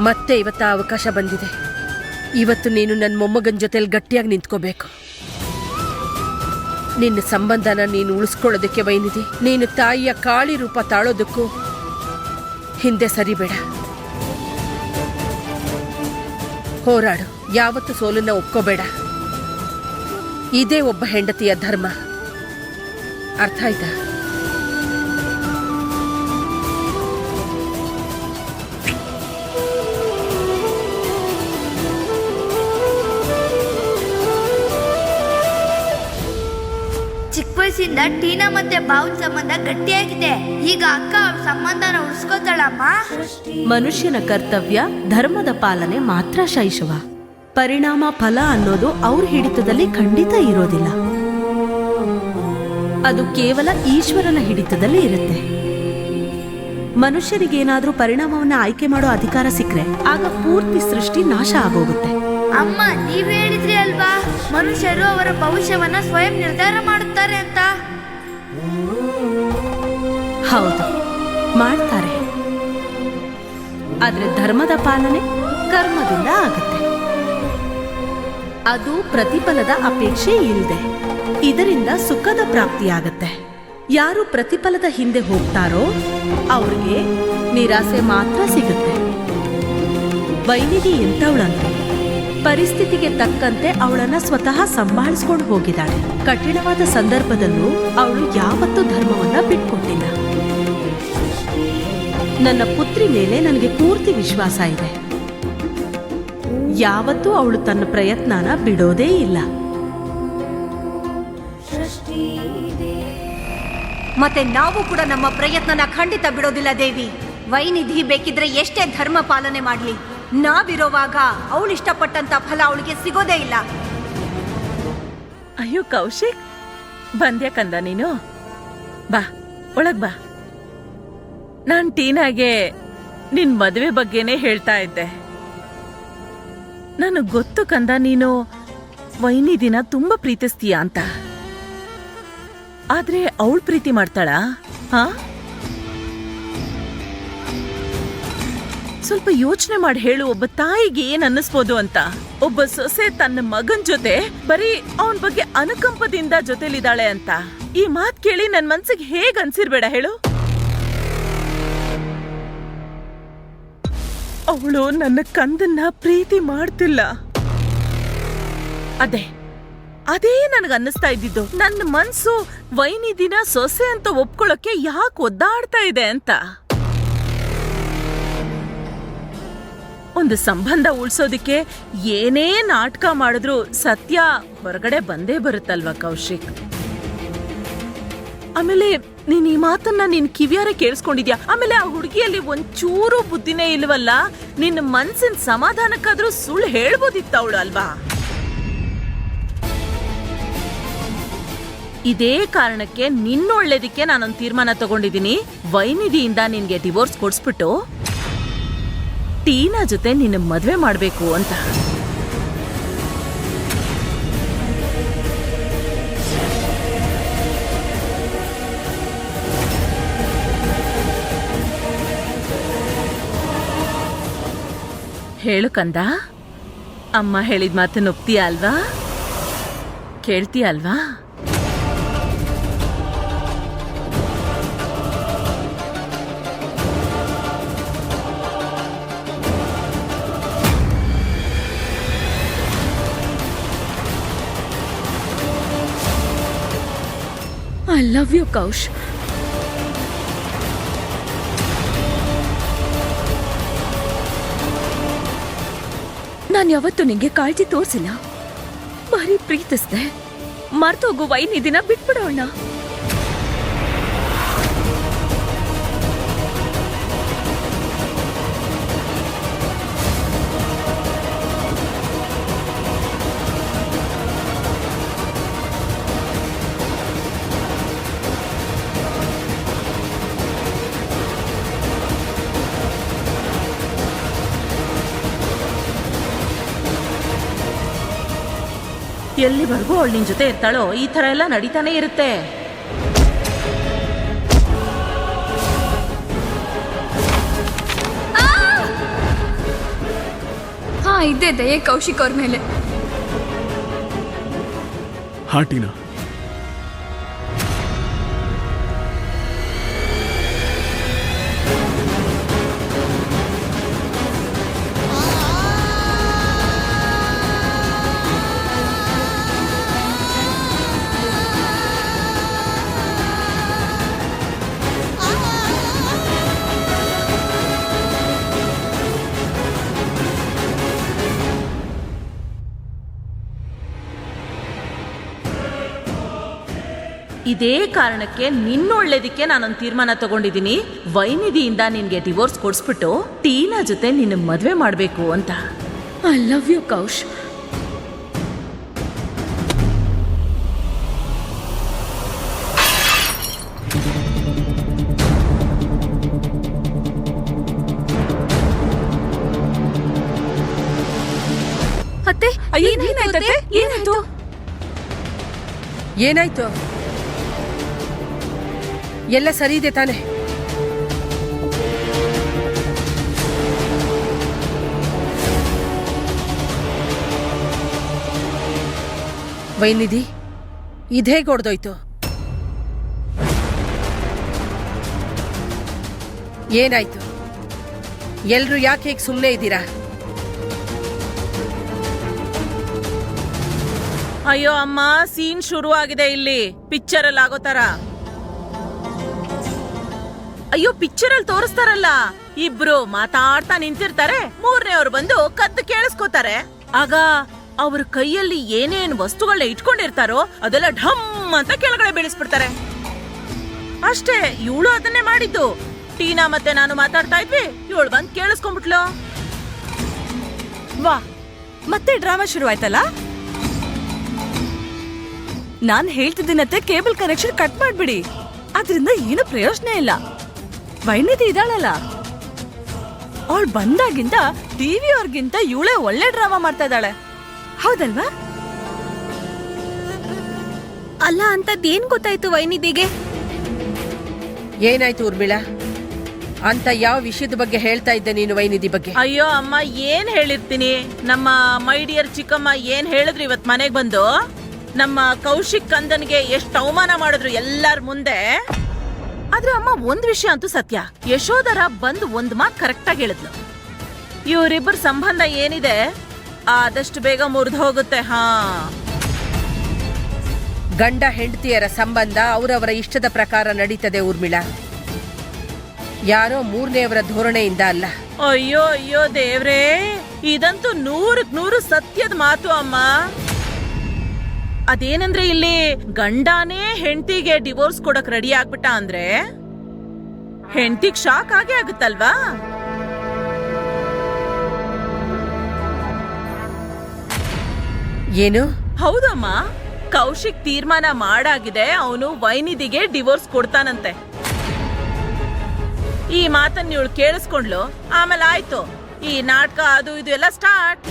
ಮತ್ತೆ ಇವತ್ತು ಆ ಅವಕಾಶ ಬಂದಿದೆ. ಇವತ್ತು ನೀನು ನನ್ನ ಮೊಮ್ಮಗನ ಜೊತೆಲಿ ಗಟ್ಟಿಯಾಗಿ ನಿಂತ್ಕೋಬೇಕು. ನಿನ್ನ ಸಂಬಂಧನ ನೀನು ಉಳಿಸ್ಕೊಳ್ಳೋದಕ್ಕೆ ವೈನಿಧಿ, ನೀನು ತಾಯಿಯ ಕಾಳಿ ರೂಪ ತಾಳೋದಕ್ಕೂ ಹಿಂದೆ ಸರಿಬೇಡ. ಹೋರಾಡು, ಯಾವತ್ತು ಸೋಲನ್ನ ಒಪ್ಕೋಬೇಡ. ಇದೇ ಒಬ್ಬ ಹೆಂಡತಿಯ ಧರ್ಮ. ಅರ್ಥ ಆಯ್ತಾ? ಚಿಕ್ಕ ವಯಸ್ಸಿಂದ ಟೀನಾ ಮತ್ತೆ ಬಾವನ್ ಸಂಬಂಧ ಗಟ್ಟಿಯಾಗಿದೆ. ಈಗ ಅಕ್ಕ ಅವ್ರ ಸಂಬಂಧನ ಉಳಿಸ್ಕೋತಾಳಮ್ಮ. ಮನುಷ್ಯನ ಕರ್ತವ್ಯ ಧರ್ಮದ ಪಾಲನೆ ಮಾತ್ರ ಶೈಶವ. ಪರಿಣಾಮ ಫಲ ಅನ್ನೋದು ಅವ್ರ ಹಿಡಿತದಲ್ಲಿ ಖಂಡಿತ ಇರೋದಿಲ್ಲ. ಅದು ಕೇವಲ ಈಶ್ವರನ ಹಿಡಿತದಲ್ಲಿ ಇರುತ್ತೆ. ಮನುಷ್ಯರಿಗೇನಾದ್ರೂ ಪರಿಣಾಮವನ್ನ ಆಯ್ಕೆ ಮಾಡೋ ಅಧಿಕಾರ ಸಿಕ್ಕರೆ ಆಗ ಪೂರ್ತಿ ಸೃಷ್ಟಿ ನಾಶ ಆಗೋಗುತ್ತೆ. ಅಮ್ಮ, ನೀವ್ ಹೇಳಿದ್ರಿ ಅಲ್ವಾ, ಮನುಷ್ಯರು ಅವರ ಭವಿಷ್ಯವನ್ನ ಸ್ವಯಂ ನಿರ್ಧಾರ ಮಾಡುತ್ತಾರೆ ಅಂತ. ಹೌದು, ಮಾಡ್ತಾರೆ. ಆದ್ರೆ ಧರ್ಮದ ಪಾಲನೆ ಕರ್ಮದಿಂದ ಆಗುತ್ತೆ. ಅದು ಪ್ರತಿಫಲದ ಅಪೇಕ್ಷೆ ಇಲ್ಲದೆ. ಇದರಿಂದ ಸುಖದ ಪ್ರಾಪ್ತಿಯಾಗತ್ತೆ. ಯಾರು ಪ್ರತಿಫಲದ ಹಿಂದೆ ಹೋಗ್ತಾರೋ ಅವ್ರಿಗೆ ನಿರಾಸೆ ಮಾತ್ರ ಸಿಗುತ್ತೆ. ವೈನಿಧಿ ಎಂತವಳಂತೆ ಪರಿಸ್ಥಿತಿಗೆ ತಕ್ಕಂತೆ ಅವಳನ್ನ ಸ್ವತಃ ಸಂಭಾಳಿಸ್ಕೊಂಡು ಹೋಗಿದ್ದಾಳೆ. ಕಠಿಣವಾದ ಸಂದರ್ಭದಲ್ಲೂ ಅವಳು ಯಾವತ್ತೂ ಧರ್ಮವನ್ನ ಬಿಟ್ಕೊಟ್ಟಿಲ್ಲ. ನನ್ನ ಪುತ್ರಿ ಮೇಲೆ ನನಗೆ ಪೂರ್ತಿ ವಿಶ್ವಾಸ ಇದೆ. ಯಾವತ್ತೂ ಅವಳು ತನ್ನ ಪ್ರಯತ್ನನ ಬಿಡೋದೇ ಇಲ್ಲ. ಮತ್ತೆ ನಾವು ಕೂಡ ನಮ್ಮ ಪ್ರಯತ್ನನ ಖಂಡಿತ ಬಿಡೋದಿಲ್ಲ ದೇವಿ. ವೈನಿಧಿ ಬೇಕಿದ್ರೆ ಎಷ್ಟೇ ಧರ್ಮ ಪಾಲನೆ ಮಾಡ್ಲಿ, ನಾವಿರೋವಾಗ ಅವಳು ಇಷ್ಟಪಟ್ಟಂತ ಫಲ ಅವಳಿಗೆ ಸಿಗೋದೇ ಇಲ್ಲ. ಅಯ್ಯೋ ಕೌಶಿಕ್, ಬಂದ್ಯಾ ಕಂದ ನೀನು? ಬಾ, ಒಳಗ್ ಬಾ. ನಾನ್ ಟೀನಾಗೆ ನಿನ್ ಮದುವೆ ಬಗ್ಗೆನೇ ಹೇಳ್ತಾ ಇದ್ದೆ. ನನಗ್ ಗೊತ್ತು ಕಂದ, ನೀನು ವೈನಿಧಿನ ತುಂಬಾ ಪ್ರೀತಿಸ್ತೀಯ ಅಂತ. ಆದ್ರೆ ಅವಳು ಪ್ರೀತಿ ಮಾಡ್ತಾಳಾ? ಹಾ, ಸ್ವಲ್ಪ ಯೋಚನೆ ಮಾಡಿ ಹೇಳು. ಒಬ್ಬ ತಾಯಿಗೆ ಏನ್ ಅನ್ನಿಸ್ಬೋದು ಅಂತ. ಒಬ್ಬ ಸೊಸೆ ತನ್ನ ಮಗನ್ ಜೊತೆ ಬರೀ ಅವನ್ ಬಗ್ಗೆ ಅನುಕಂಪದಿಂದ ಜೊತೆಲಿದ್ದಾಳೆ ಅಂತ. ಈ ಮಾತ್ ಕೇಳಿ ನನ್ ಮನ್ಸಿಗೆ ಹೇಗ್ ಅನ್ಸಿರ್ಬೇಡ ಹೇಳು. ಅವಳು ನನ್ನ ಕಂದನ್ನ ಪ್ರೀತಿ ಮಾಡ್ತಿಲ್ಲ. ಅದೇ ನನಗ ಅನ್ನಿಸ್ತಾ ಇದ್ದಿದ್ದು. ನನ್ನ ಮನ್ಸು ವೈನಿಧಿನ ಸೊಸೆ ಅಂತ ಒಪ್ಕೊಳ್ಳೋಕೆ ಯಾಕೆ ಒದ್ದಾಡ್ತಾ ಇದೆ ಅಂತ. ಒಂದು ಸಂಬಂಧ ಉಳ್ಸೋದಿಕ್ಕೆ ಏನೇ ನಾಟಕ ಮಾಡಿದ್ರು ಸತ್ಯ ಹೊರಗಡೆ ಬಂದೇ ಬರುತ್ತಲ್ವಾ ಕೌಶಿಕ್? ಆಮೇಲೆ ನೀನ್ ಈ ಮಾತನ್ನ ನಿನ್ ಕಿವಿಯಾರೆ ಕೇಳಿಸ್ಕೊಂಡಿದ್ಯಾ? ಆಮೇಲೆ ಆ ಹುಡುಗಿಯಲ್ಲಿ ಒಂಚೂರು ಬುದ್ಧಿನೇ ಇಲ್ವಲ್ಲ. ನಿನ್ನ ಮನ್ಸಿನ ಸಮಾಧಾನಕ್ಕಾದ್ರೂ ಸುಳ್ಳು ಹೇಳ್ಬೋದಿತ್ತ ಅವಳು ಅಲ್ವಾ? ಇದೇ ಕಾರಣಕ್ಕೆ ನಿನ್ನೊಳ್ಳೇದಕ್ಕೆ ನಾನೊಂದು ತೀರ್ಮಾನ ತಗೊಂಡಿದ್ದೀನಿ. ವೈನಿಧಿಯಿಂದ ನಿನ್ಗೆ ಡಿವೋರ್ಸ್ ಕೊಡ್ಸ್ಬಿಟ್ಟು ಟೀನಾ ಜೊತೆ ನಿನ್ನ ಮದ್ವೆ ಮಾಡ್ಬೇಕು ಅಂತ. ಹೇಳು ಕಂದ, ಅಮ್ಮ ಹೇಳಿದ ಮಾತನ್ನ ಒಪ್ತೀಯ ಅಲ್ವಾ? ಕೇಳ್ತೀಯ ಅಲ್ವಾ? I love you Kaush. ನಾನು ಯಾವತ್ತೂ ನಿಂಗೆ ಕಾಳಜಿ ತೋರಿಸಿಲ್ಲ, ಬರೀ ಪ್ರೀತಿಸ್ದೆ. ಮರ್ತೋಗು ವೈನಿಧಿನ ಬಿಟ್ಬಿಡೋಣ. ಎಲ್ಲಿವರೆಗೂ ಅವಳು ನಿನ್ ಜೊತೆ ಇರ್ತಾಳೋ ಈ ತರ ಎಲ್ಲ ನಡೀತಾನೆ ಇರುತ್ತೆ. ಇದ್ದೆ ದಯೆ ಕೌಶಿಕ್ ಅವ್ರ ಮೇಲೆ. ಹಾ ಟೀನಾ, ಇದೇ ಕಾರಣಕ್ಕೆ ನಿನ್ನೊಳ್ಳೇದಕ್ಕೆ ನಾನೊಂದು ತೀರ್ಮಾನ ತಗೊಂಡಿದ್ದೀನಿ. ವೈನಿಧಿಯಿಂದ ನಿನ್ಗೆ ಡಿವೋರ್ಸ್ ಕೊಡಿಸ್ಬಿಟ್ಟು ಟೀನಾ ಜೊತೆ ನಿನ್ನ ಮದ್ವೆ ಮಾಡ್ಬೇಕು ಅಂತ. I love you Kaush. ಅತ್ತೆ, ಏನಾಯ್ತು? ಏನಾಯ್ತು? ಎಲ್ಲ ಸರಿ ಇದೆ ತಾನೆ? ವೈನಿಧಿ, ಇದೇಗ್ ಹೊಡ್ದೋಯ್ತು? ಏನಾಯ್ತು? ಎಲ್ರು ಯಾಕೆ ಹೀಗೆ ಸುಮ್ಮನೆ ಇದ್ದೀರಾ? ಅಯ್ಯೋ ಅಮ್ಮ, ಸೀನ್ ಶುರು ಆಗಿದೆ ಇಲ್ಲಿ, ಪಿಕ್ಚರ್ ಅಲ್ಲಿ ಆಗೋ ತರ. ಅಯ್ಯೋ, ಪಿಕ್ಚರ್ ಅಲ್ಲಿ ತೋರಿಸ್ತಾರಲ್ಲ, ಇಬ್ರು ಮಾತಾಡ್ತಾ ನಿಂತಿರ್ತಾರೆ, ಮೂರನೇವ್ರು ಬಂದು ಕದ್ದು ಕೇಳಿಸ್ಕೋತಾರೆ. ಆಗ ಅವ್ರ ಕೈಯಲ್ಲಿ ಏನೇನ್ ವಸ್ತುಗಳನ್ನ ಇಟ್ಕೊಂಡಿರ್ತಾರೋ ಅದೆಲ್ಲ ಢಮ್ ಅಂತ ಕೆಳಗಡೆ ಬೀಳಿಸ್ಬಿಡ್ತಾರೆ. ಅಷ್ಟೇ, ಇವಳು ಅದನ್ನೇ ಮಾಡಿದ್ದು. ಟೀನಾ ಮತ್ತೆ ನಾನು ಮಾತಾಡ್ತಾ ಇದ್ವಿ, ಇವಳು ಬಂದ್ ಕೇಳಿಸ್ಕೊಂಡ್ಬಿಟ್ಲು. ವಾ, ಮತ್ತೆ ಡ್ರಾಮಾ ಶುರು ಆಯ್ತಲ್ಲ. ನಾನ್ ಹೇಳ್ತಿದ್ದೀನತ್ತೆ, ಕೇಬಲ್ ಕನೆಕ್ಷನ್ ಕಟ್ ಮಾಡ್ಬಿಡಿ, ಅದ್ರಿಂದ ಏನು ಪ್ರಯೋಜನ ಇಲ್ಲ. ವೈನಿಧಿ ಇದ್ದಾಳಲ್ಲ, ಅವಳು ಬಂದಾಗಿಂದ ಟಿವಿ ಅವ್ರಿಗಿಂತ ಇವಳೇ ಒಳ್ಳೆ ಡ್ರಾಮಾ ಮಾಡ್ತಾ ಇದ್ದಾಳೆ, ಹೌದಲ್ವಾ? ಅಲ್ಲ, ಅಂತದ್ದೇನ್ ಗೊತ್ತಾಯ್ತು ವೈನಿಧಿಗೆ? ಏನಾಯ್ತು ಊರ್ಮಿಳಾ? ಅಂತ ಯಾವ ವಿಷಯದ ಬಗ್ಗೆ ಹೇಳ್ತಾ ಇದ್ದೆ ನೀನು ವೈನಿಧಿ ಬಗ್ಗೆ? ಅಯ್ಯೋ ಅಮ್ಮ, ಏನ್ ಹೇಳಿರ್ತೀನಿ, ನಮ್ಮ ಮೈ ಡಿಯರ್ ಚಿಕ್ಕಮ್ಮ ಏನ್ ಹೇಳಿದ್ರು ಇವತ್ ಮನೆಗ್ ಬಂದು. ನಮ್ಮ ಕೌಶಿಕ್ ಕಂದನ್ಗೆ ಎಷ್ಟು ಅವಮಾನ ಮಾಡಿದ್ರು ಎಲ್ಲಾರ ಮುಂದೆ. ಆದ್ರೆ ಅಮ್ಮ, ಒಂದ್ ವಿಷಯ ಅಂತೂ ಸತ್ಯ, ಯಶೋಧರ ಬಂದು ಒಂದ್ ಮಾತು ಕರೆಕ್ಟ್ ಆಗಿ ಹೇಳಿದ್ಲು. ಇವರಿಬ್ಬರ ಸಂಬಂಧ ಏನಿದೆ ಆದಷ್ಟು ಬೇಗ ಮುರಿದು ಹೋಗುತ್ತೆ. ಹಾ, ಗಂಡ ಹೆಂಡತಿಯರ ಸಂಬಂಧ ಅವರವರ ಇಷ್ಟದ ಪ್ರಕಾರ ನಡೀತದೆ ಊರ್ಮಿಳಾ, ಯಾರೋ ಮೂರನೆಯವರ ಧೋರಣೆಯಿಂದ ಅಲ್ಲ. ಅಯ್ಯೋ ಅಯ್ಯೋ ದೇವ್ರೇ, ಇದಂತೂ 100% ಸತ್ಯದ ಮಾತು ಅಮ್ಮ. ಅದೇನಂದ್ರೆ ಇಲ್ಲಿ ಗಂಡನೇ ಹೆಂಡತಿಗೆ ಡಿವೋರ್ಸ್ ಕೊಡಕ್ ರೆಡಿ ಆಗ್ಬಿಟ್ಟ ಅಂದ್ರೆ ಹೆಂಡತಿಗ್ ಶಾಕ್ ಆಗೇ ಆಗುತ್ತಲ್ವಾ? ಏನು? ಹೌದಮ್ಮ, ಕೌಶಿಕ್ ತೀರ್ಮಾನ ಮಾಡಾಗಿದೆ, ಅವನು ವೈನಿಧಿಗೆ ಡಿವೋರ್ಸ್ ಕೊಡ್ತಾನಂತೆ. ಈ ಮಾತನ್ನ ಇವಳು ಕೇಳಿಸ್ಕೊಂಡ್ಲು. ಆಮೇಲೆ ಆಯ್ತು, ಈ ನಾಟಕ ಅದು ಇದು ಎಲ್ಲ ಸ್ಟಾರ್ಟ್.